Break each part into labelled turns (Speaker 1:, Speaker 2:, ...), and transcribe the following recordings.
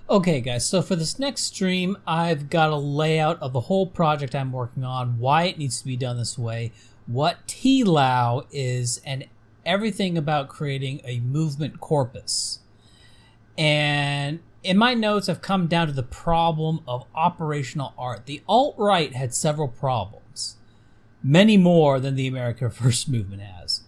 Speaker 1: Okay, guys, so for this next stream, I've got a layout of the whole project I'm working on, why it needs to be done this way, what TLAO is, and everything about creating a movement corpus. And in my notes, I've come down to the problem of operational art. The alt-right had several problems, many more than the America First movement has.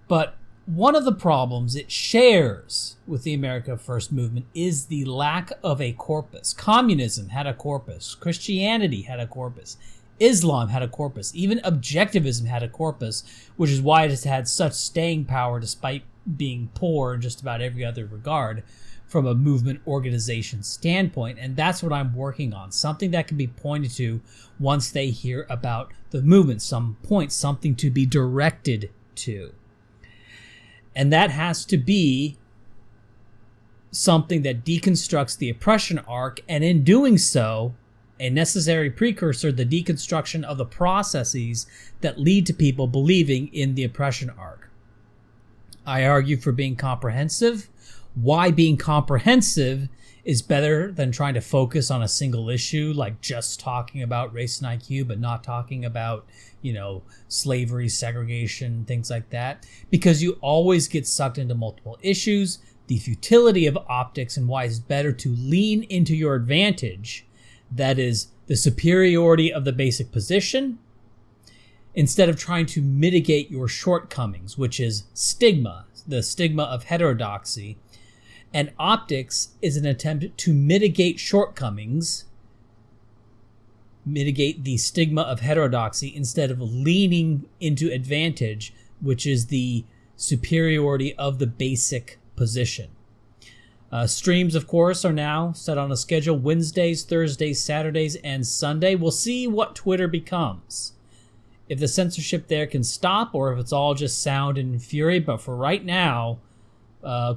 Speaker 1: But one of the problems it shares with the America First movement is the lack of a corpus. Communism had a corpus. Christianity had a corpus. Islam had a corpus. Even objectivism had a corpus, which is why it has had such staying power despite being poor in just about every other regard from a movement organization standpoint. And that's what I'm working on. Something that can be pointed to once they hear about the movement. Some point, something to be directed to. And that has to be something that deconstructs the oppression arc, and in doing so, a necessary precursor, the deconstruction of the processes that lead to people believing in the oppression arc. I argue for being comprehensive. Why being comprehensive is better than trying to focus on a single issue, like just talking about race and IQ, but not talking about, slavery, segregation, things like that, because you always get sucked into multiple issues, the futility of optics, and why it's better to lean into your advantage, that is, the superiority of the basic position, instead of trying to mitigate your shortcomings, which is stigma, the stigma of heterodoxy. And optics is an attempt to mitigate shortcomings, mitigate the stigma of heterodoxy, instead of leaning into advantage, which is the superiority of the basic position. Streams, of course, are now set on a schedule: Wednesdays, Thursdays, Saturdays, and Sunday. We'll see what Twitter becomes. If the censorship there can stop, or if it's all just sound and fury. But for right now,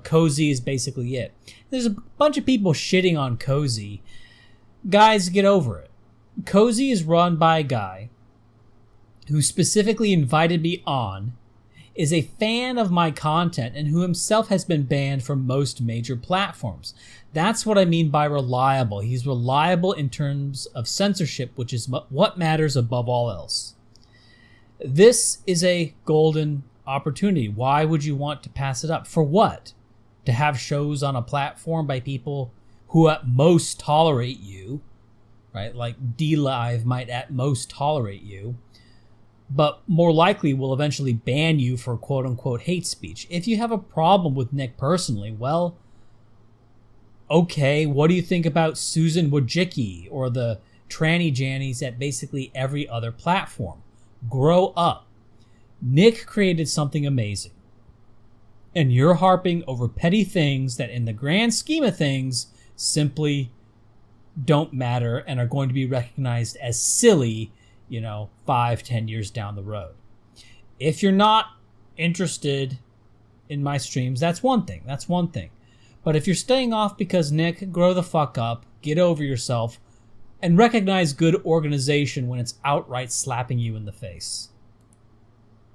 Speaker 1: Cozy is basically it. There's a bunch of people shitting on Cozy. Guys, get over it. Cozy is run by a guy who specifically invited me on, is a fan of my content, and who himself has been banned from most major platforms. That's what I mean by reliable. He's reliable in terms of censorship, which is what matters above all else. This is a golden opportunity. Why would you want to pass it up? For what? To have shows on a platform by people who at most tolerate you, right? Like DLive might at most tolerate you, but more likely will eventually ban you for quote-unquote hate speech. If you have a problem with Nick personally, well, okay, what do you think about Susan Wojcicki or the tranny jannies at basically every other platform? Grow up. Nick created something amazing, and you're harping over petty things that in the grand scheme of things simply don't matter and are going to be recognized as silly 5-10 years down the road. If you're not interested in my streams, that's one thing. But if you're staying off because Nick, grow the fuck up, get over yourself, and recognize good organization when it's outright slapping you in the face.